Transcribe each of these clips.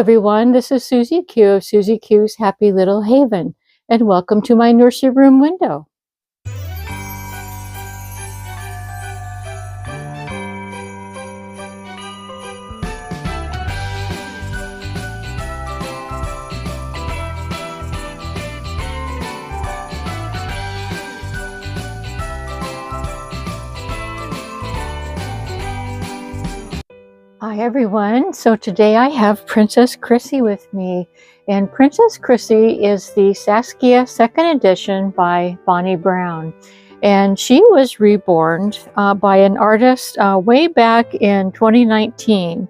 everyone, this is Susie Q of Susie Q's Happy Little Haven, and welcome to my nursery room window. Hi everyone, so today I have Princess Chrissy with me, and Princess Chrissy is the Saskia 2nd edition by Bonnie Brown, and she was reborn by an artist way back in 2019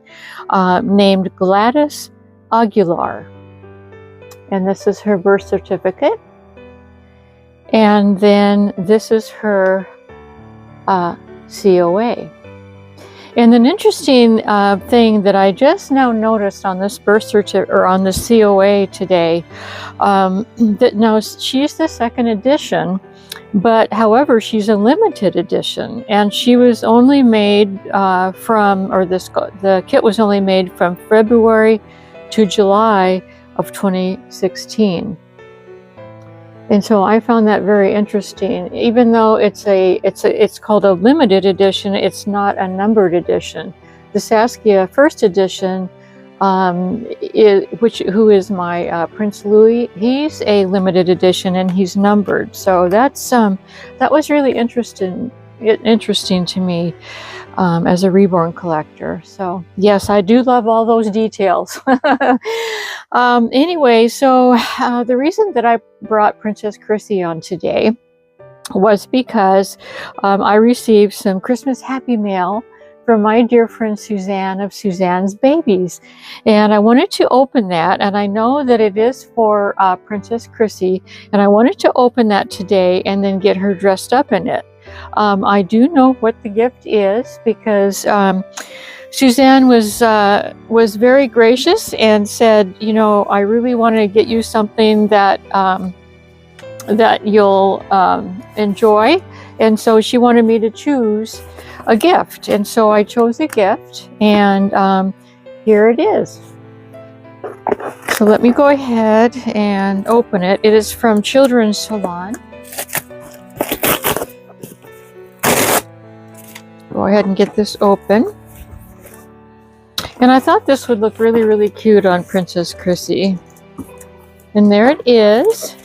named Gladys Aguilar, and this is her birth certificate, and then this is her COA. And an interesting thing that I just now noticed on this birth certificate, or on the COA today, that now she's the 2nd edition, but however, she's a limited edition, and she was only made the kit was only made from February to July of 2016. And so I found that very interesting. Even though it's called a limited edition, it's not a numbered edition. The Saskia 1st edition, who is my Prince Louis, he's a limited edition and he's numbered. So that was really interesting to me as a reborn collector. So yes, I do love all those details. Anyway, so the reason that I brought Princess Chrissy on today was because I received some Christmas happy mail from my dear friend Suzanne of SuzannesBabiess, and I wanted to open that, and I know that it is for Princess Chrissy, and I wanted to open that today and then get her dressed up in it. I do know what the gift is because Suzanne was very gracious and said, you know, I really want to get you something that that you'll enjoy, and so she wanted me to choose a gift, and so I chose a gift, and here it is. So let me go ahead and open it. It is from Children's Salon. Go ahead and get this open. And I thought this would look really, really cute on Princess Chrissy. And there it is.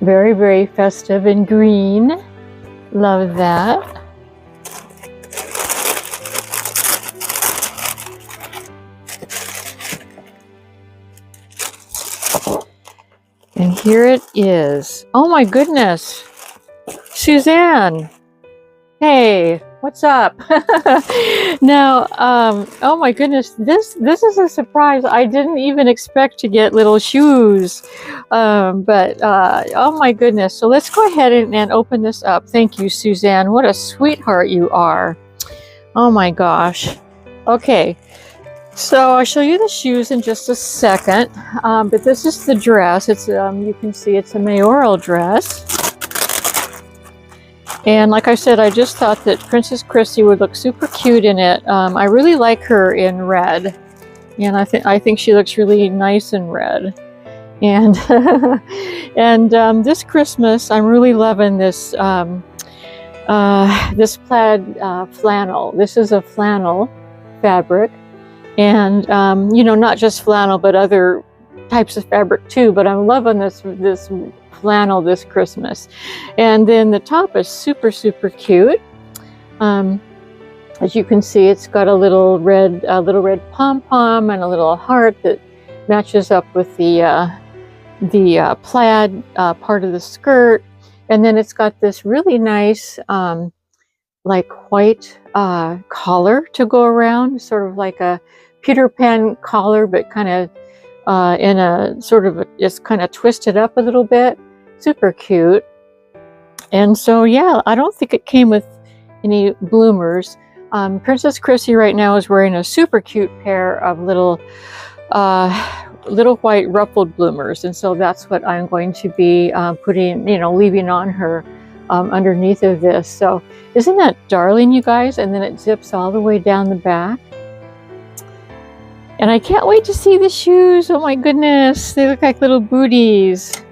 Very, very festive and green. Love that. And here it is. Oh my goodness. Suzanne. Hey, what's up? Now, oh my goodness, this is a surprise. I didn't even expect to get little shoes, but oh my goodness. So let's go ahead and open this up. Thank you, Suzanne. What a sweetheart you are. Oh my gosh. Okay, so I'll show you the shoes in just a second, but this is the dress. It's you can see it's a mayoral dress. And like I said, I just thought that Princess Chrissy would look super cute in it. I really like her in red, and I think she looks really nice in red. And and this Christmas, I'm really loving this this plaid flannel. This is a flannel fabric, and you know, not just flannel, but other types of fabric too. But I'm loving this flannel this Christmas. And then the top is super, super cute. As you can see, it's got a little red pom-pom and a little heart that matches up with the plaid part of the skirt. And then it's got this really nice like white collar to go around, sort of like a Peter Pan collar, but kind of in a sort of just kind of twisted up a little bit. Super cute. And so yeah, I don't think it came with any bloomers. Princess Chrissy right now is wearing a super cute pair of little white ruffled bloomers, and so that's what I'm going to be putting, you know, leaving on her underneath of this. So isn't that darling, you guys? And then it zips all the way down the back. And I can't wait to see the shoes. Oh my goodness, they look like little booties.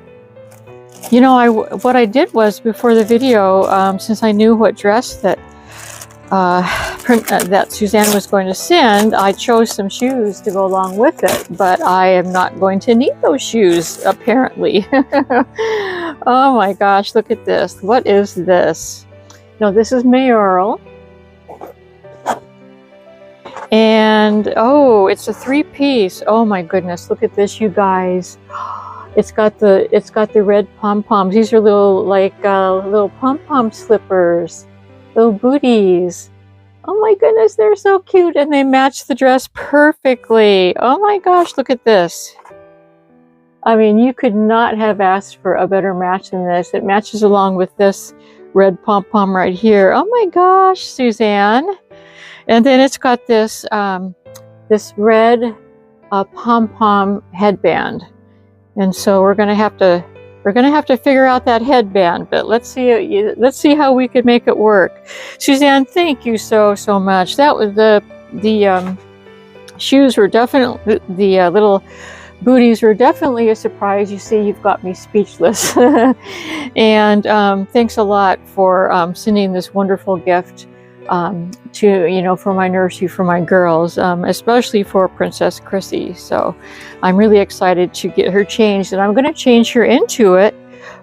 You know, what I did was before the video, since I knew what dress that that Suzanne was going to send, I chose some shoes to go along with it, but I am not going to need those shoes, apparently. Oh my gosh, look at this. What is this? No, this is mayoral. And oh, it's a 3-piece. Oh my goodness, look at this, you guys. It's got the red pom-poms. These are little little pom-pom slippers. Little booties. Oh my goodness, they're so cute, and they match the dress perfectly. Oh my gosh, look at this. I mean, you could not have asked for a better match than this. It matches along with this red pom-pom right here. Oh my gosh, Suzanne. And then it's got this this red pom-pom headband. And so we're gonna have to figure out that headband, but let's see how we could make it work. Suzanne, thank you so much. That was the shoes were definitely, the little booties were definitely a surprise. You see, you've got me speechless. And thanks a lot for sending this wonderful gift to, for my nursery, for my girls, especially for Princess Chrissy. So I'm really excited to get her changed, and I'm going to change her into it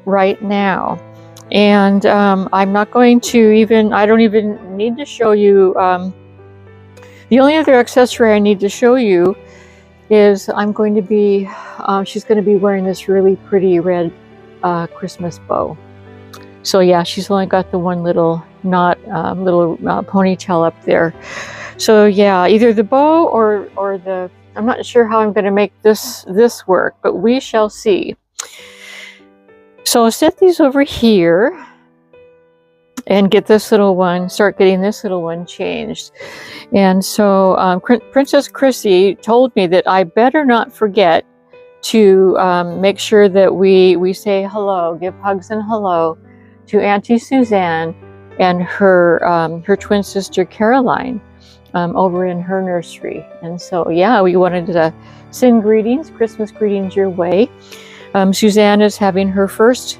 right now. And I'm not going to I don't even need to show you, the only other accessory I need to show you is she's going to be wearing this really pretty red Christmas bow. So yeah, she's only got the one little ponytail up there. So yeah, either the bow or the, I'm not sure how I'm going to make this work, but we shall see. So I'll set these over here and get this little one, start getting this little one changed. And so Princess Chrissy told me that I better not forget to make sure that we say hello, give hugs and hello to Auntie Suzanne and her twin sister Caroline over in her nursery. And so yeah, we wanted to send greetings, Christmas greetings your way. Suzanne is having her first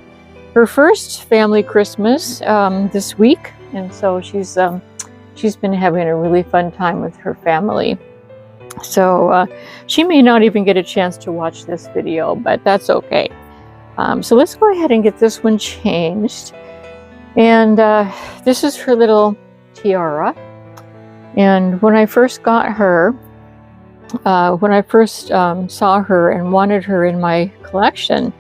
family Christmas this week, and so she's been having a really fun time with her family. So she may not even get a chance to watch this video, but that's okay. So let's go ahead and get this one changed. And this is her little tiara. And when I first got her, when I first saw her and wanted her in my collection,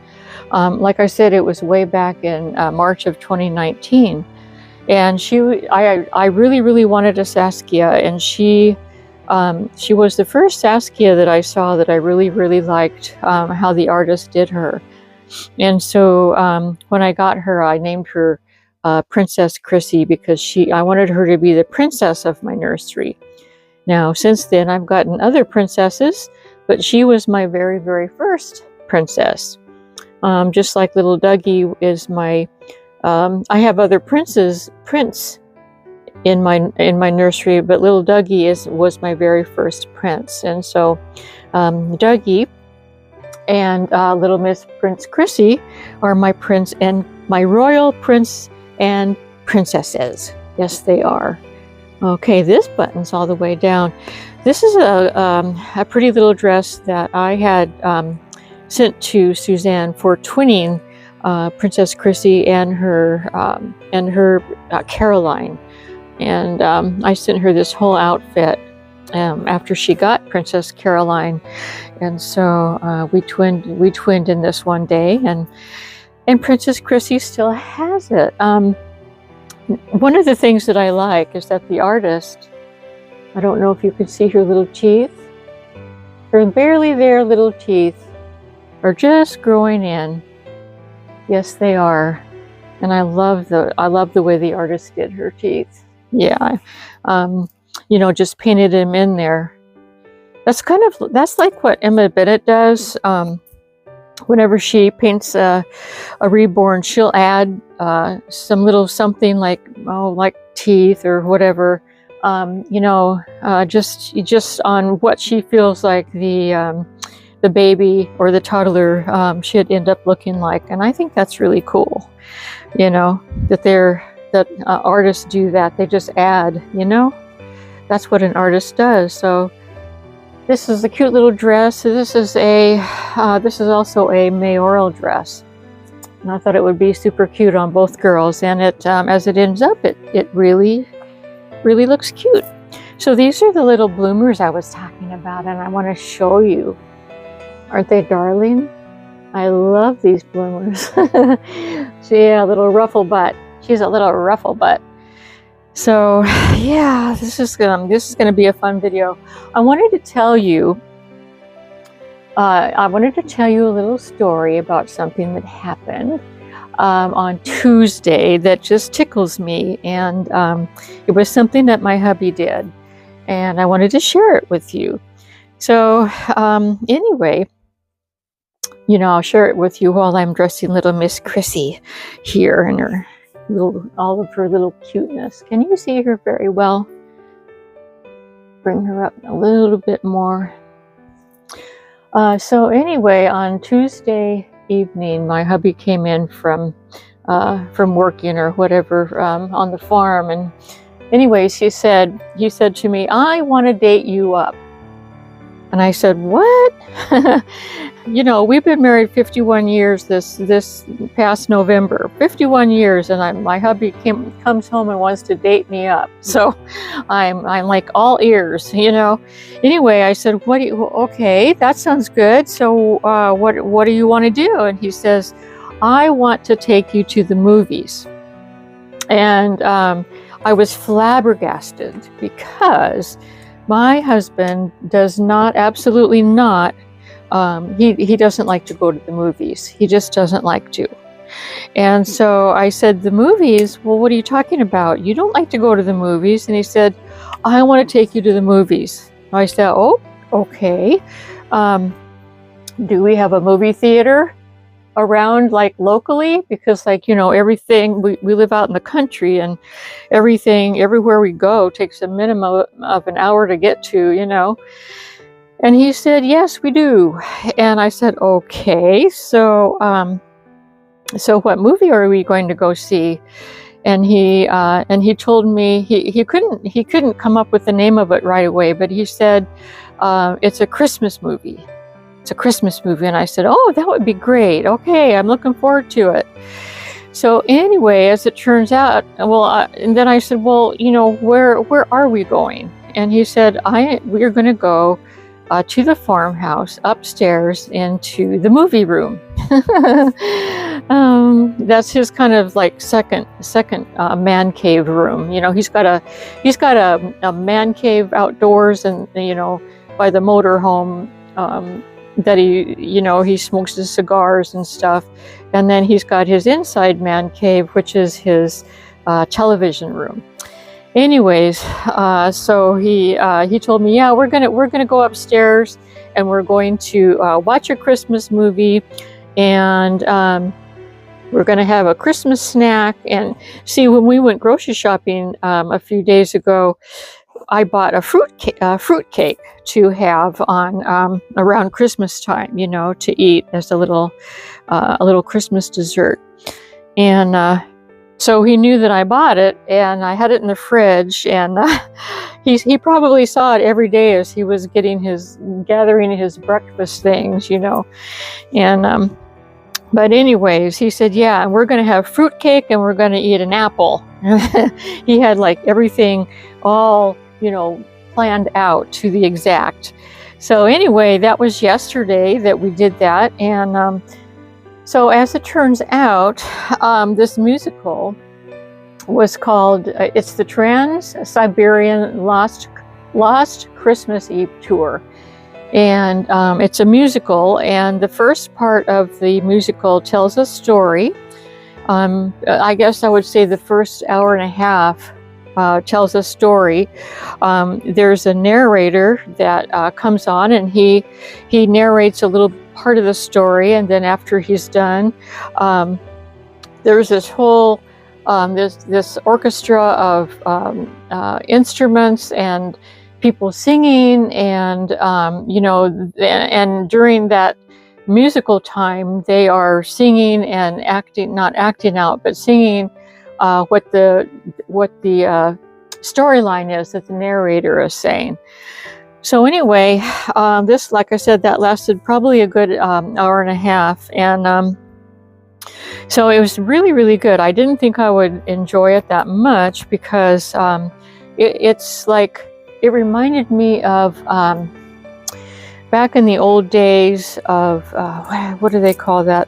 like I said, it was way back in March of 2019. And I really wanted a Saskia, and she was the first Saskia that I saw that I really liked how the artist did her. And so when I got her, I named her Princess Chrissy, because I wanted her to be the princess of my nursery. Now, since then, I've gotten other princesses, but she was my very first princess. Just like little Dougie is my, I have other prince in my nursery, but little Dougie was my very first prince. And so Dougie and little Miss Prince Chrissy are my prince and my royal prince and princesses. Yes, they are. Okay, this button's all the way down. This is a pretty little dress that I had sent to Suzanne for twinning Princess Chrissy and her Caroline. And I sent her this whole outfit after she got Princess Caroline. And so we twinned in this one day, and Princess Chrissy still has it. One of the things that I like is that the artist, I don't know if you can see her little teeth, her barely there little teeth are just growing in. Yes, they are. And I love the way the artist did her teeth. Yeah, just painted them in there. That's like what Emma Bennett does. Whenever she paints a reborn, she'll add some little something like teeth or whatever you know, just on what she feels like the baby or the toddler should end up looking like. And I think that's really cool, you know, that artists do that. They just add, you know, that's what an artist does. So this is a cute little dress. This is also a mayoral dress. And I thought it would be super cute on both girls. And it, as it ends up, it really looks cute. So these are the little bloomers I was talking about, and I want to show you. Aren't they darling? I love these bloomers. So yeah, a little ruffle butt. She's a little ruffle butt. So yeah, this is gonna be a fun video. I wanted to tell you a little story about something that happened on Tuesday that just tickles me, and it was something that my hubby did, and I wanted to share it with you. So anyway, you know, I'll share it with you while I'm dressing little Miss Chrissy here in her all of her little cuteness. Can you see her very well? Bring her up a little bit more. So anyway, on Tuesday evening, my hubby came in from working or whatever on the farm, and anyways, he said to me, "I want to date you up." And I said, "What?" You know, we've been married 51 years this past November. 51 years, and my hubby comes home and wants to date me up. So I'm like all ears, you know. Anyway, I said, "Okay, that sounds good. So what do you want to do?" And he says, "I want to take you to the movies." And I was flabbergasted because my husband does not, absolutely not, he doesn't like to go to the movies. He just doesn't like to. And so I said, "The movies? Well, what are you talking about? You don't like to go to the movies." And he said, "I want to take you to the movies." I said, "Oh, okay. Do we have a movie theater around, like, locally? Because, like, you know, everything, we live out in the country, and everywhere we go takes a minimum of an hour to get to, you know." And he said, "Yes, we do." And I said, "Okay, so what movie are we going to go see?" And he told me he couldn't come up with the name of it right away, but he said, "It's a Christmas movie. It's a Christmas movie." And I said, "Oh, that would be great. Okay, I'm looking forward to it." So anyway, as it turns out, and then I said, "Well, you know, where are we going?" And he said, "We're going to go to the farmhouse upstairs into the movie room." That's his kind of like second man cave room. You know, he's got a man cave outdoors, and, you know, by the motor home, that he smokes his cigars and stuff. And then he's got his inside man cave, which is his television room. Anyways, so he told me, "Yeah, we're gonna go upstairs, and we're going to watch a Christmas movie, and we're gonna have a Christmas snack." And see, when we went grocery shopping a few days ago, I bought a fruit cake to have on around Christmas time, you know, to eat as a little Christmas dessert. And so he knew that I bought it, and I had it in the fridge, and he probably saw it every day as he was gathering his breakfast things, you know. And but anyways, he said, "Yeah, and we're going to have fruit cake, and we're going to eat an apple." He had like everything all, you know, planned out to the exact. So anyway, that was yesterday that we did that. And so as it turns out, this musical was called, it's the Trans-Siberian Lost Christmas Eve Tour. And it's a musical, and the first part of the musical tells a story. I guess I would say the first hour and a half tells a story. There's a narrator that comes on, and he narrates a little part of the story, and then after he's done, there's this whole this orchestra of instruments and people singing, and you know, and during that musical time, they are singing and acting, not acting out, but singing what the storyline is that the narrator is saying. So anyway, this, like I said, that lasted probably a good hour and a half, and so it was really, really good. I didn't think I would enjoy it that much because it's like, it reminded me of back in the old days of, what do they call that?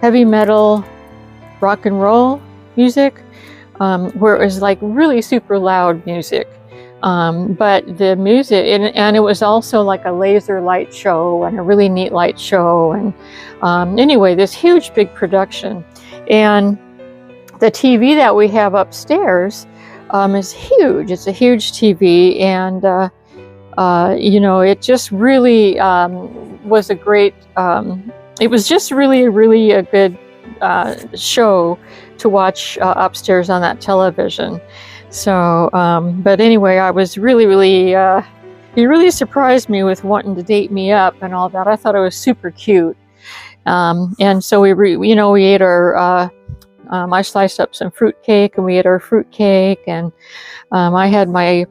Heavy metal, rock and roll music, where it was like really super loud music. But the music, and it was also like a laser light show and a really neat light show. And anyway, this huge big production. And the TV that we have upstairs is huge. It's a huge TV. And, you know, it just really was a great, it was just really a good show to watch upstairs on that television. So, but anyway, I was really, he really surprised me with wanting to date me up and all that. I thought it was super cute. And so we ate our, I sliced up some fruit cake and we ate our fruit cake, and I had my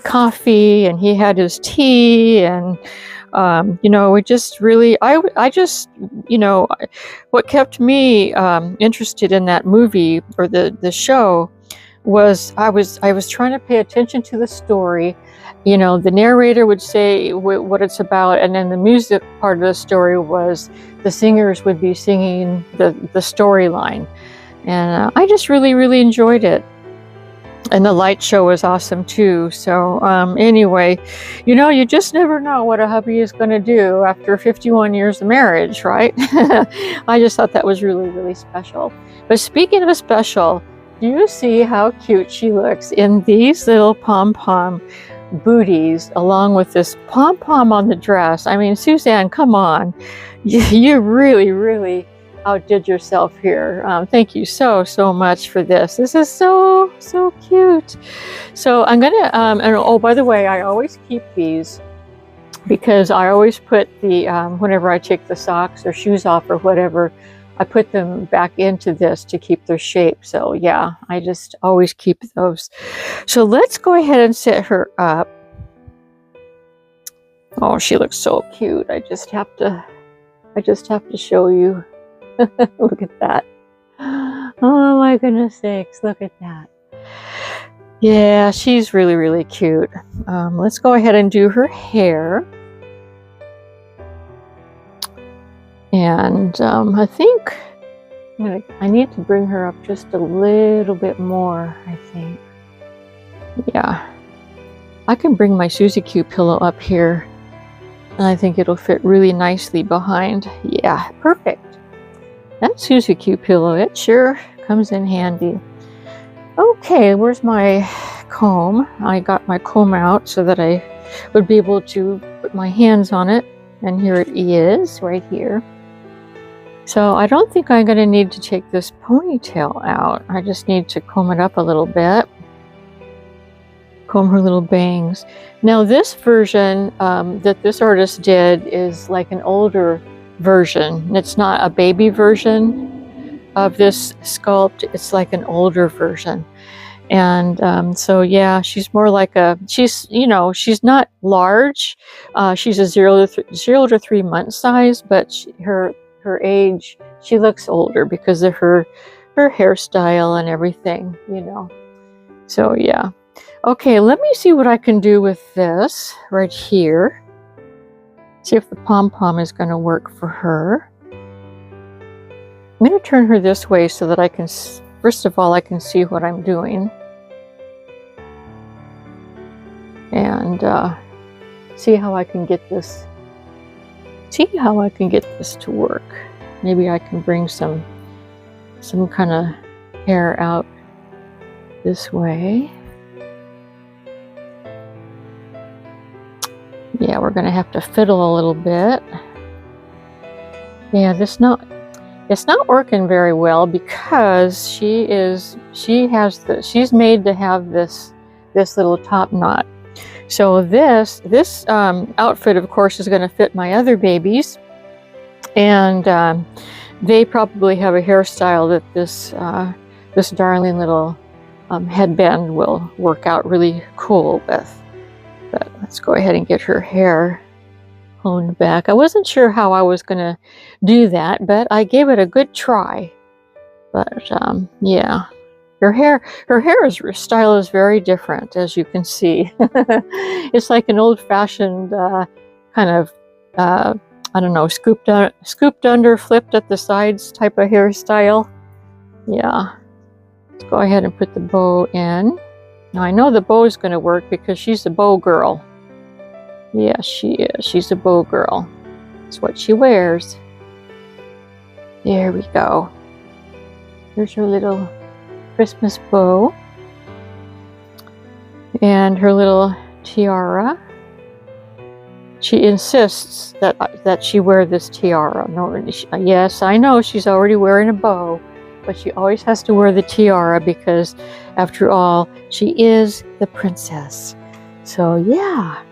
coffee and he had his tea, and you know, we just really, I just, you know, what kept me interested in that movie or the show was I was trying to pay attention to the story. You know, the narrator would say what it's about, and then the music part of the story was the singers would be singing the storyline, and I just really enjoyed it. And the light show was awesome too. So anyway, you know, you just never know what a hubby is going to do after 51 years of marriage, right? I just thought that was really special. But speaking of special, do you see how cute she looks in these little pom-pom booties along with this pom-pom on the dress? I mean, Suzanne, come on. You really outdid yourself here. Thank you so much for this. This is so cute. So I'm gonna, and oh, by the way, I always keep these because I always put the, whenever I take the socks or shoes off or whatever, I put them back into this to keep their shape. So yeah, I just always keep those. So let's go ahead and set her up. Oh, she looks so cute. I just have to show you. Look at that. Oh my goodness sakes, look at that. Yeah, she's really cute. Let's go ahead and do her hair. And I think I need to bring her up just a little bit more, I think. Yeah. I can bring my Suzy Q pillow up here, and I think it'll fit really nicely behind. Yeah, perfect. That Suzy Q pillow, it sure comes in handy. Okay, where's my comb? I got my comb out so that I would be able to put my hands on it. And here it is, right here. So I don't think I'm going to need to take this ponytail out. I just need to comb it up a little bit. Comb her little bangs. Now this version that this artist did is like an older version. It's not a baby version of this sculpt. It's like an older version. And so yeah, she's more like you know, she's not large. She's a 0 to 3 month size, but her age, she looks older because of her hairstyle and everything, you know. So yeah. Okay, let me see what I can do with this right here. See if the pom-pom is going to work for her. I'm going to turn her this way so that I can, first of all, I can see what I'm doing. And see how I can get this to work. Maybe I can bring some kind of hair out this way. Yeah, we're going to have to fiddle a little bit. Yeah, It's not working very well because she's made to have this little top knot. So this outfit, of course, is going to fit my other babies, and they probably have a hairstyle that this darling little headband will work out really cool with. But let's go ahead and get her hair honed back. I wasn't sure how I was going to do that, but I gave it a good try. But yeah, her style is very different, as you can see. It's like an old-fashioned kind of I don't know, scooped under, flipped at the sides type of hairstyle. Yeah. Let's go ahead and put the bow in. Now I know the bow is going to work because she's a bow girl. Yes, she is. She's a bow girl. That's what she wears. There we go. Here's her little Christmas bow. And her little tiara. She insists that she wear this tiara. No, yes, I know she's already wearing a bow, but she always has to wear the tiara because, after all, she is the princess. So yeah.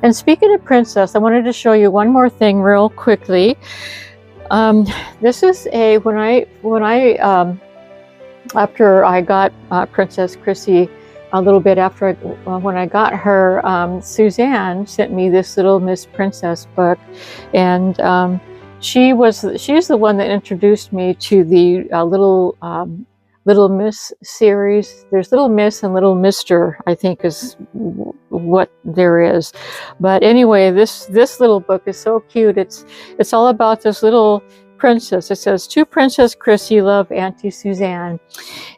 And speaking of princess, I wanted to show you one more thing real quickly. This is when I after I got Princess Chrissy, a little bit after when I got her, Suzanne sent me this little Miss Princess book, and she's the one that introduced me to the Little Miss series. There's Little Miss and Little Mister, I think, is what there is. But anyway, this little book is so cute. It's all about this little princess. It says, "To Princess Chrissy, love Auntie Suzanne."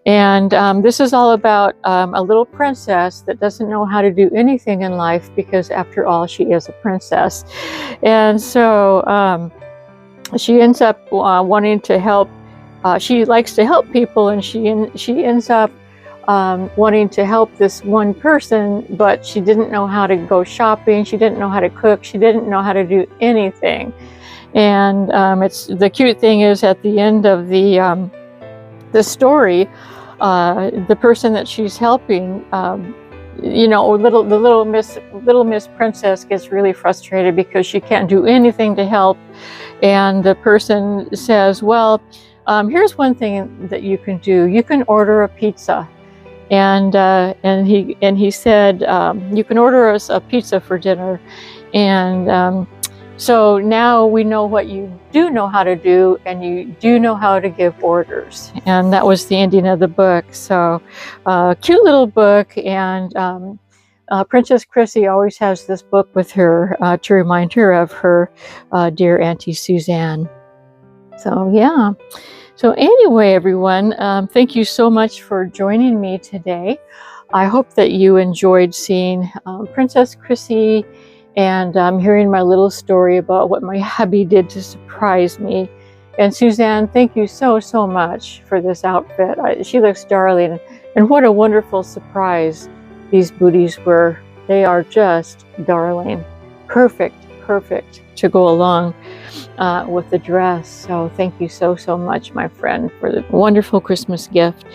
And this is all about a little princess that doesn't know how to do anything in life because, after all, she is a princess. And so she ends up wanting to help. She likes to help people, and she ends up wanting to help this one person, but she didn't know how to go shopping. She didn't know how to cook. She didn't know how to do anything. And the cute thing is, at the end of the story, the person that she's helping, the little Miss Princess gets really frustrated because she can't do anything to help, and the person says, "Well, here's one thing that you can do. You can order a pizza." And he said, "You can order us a pizza for dinner." And so now we know what you do know how to do, and you do know how to give orders. And that was the ending of the book. So cute little book. And Princess Chrissy always has this book with her to remind her of her dear Auntie Suzanne. So yeah. So anyway, everyone, thank you so much for joining me today. I hope that you enjoyed seeing Princess Chrissy and hearing my little story about what my hubby did to surprise me. And Suzanne, thank you so much for this outfit. She looks darling, and what a wonderful surprise these booties were. They are just darling. Perfect to go along with the dress. So thank you so much, my friend, for the wonderful Christmas gift.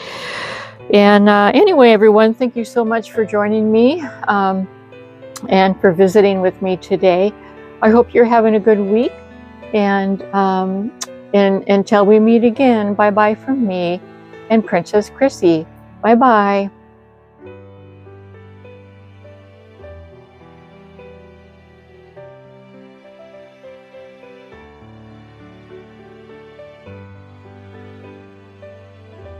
And anyway, everyone, thank you so much for joining me and for visiting with me today. I hope you're having a good week, and until we meet again, bye-bye from me and Princess Chrissy. Bye-bye.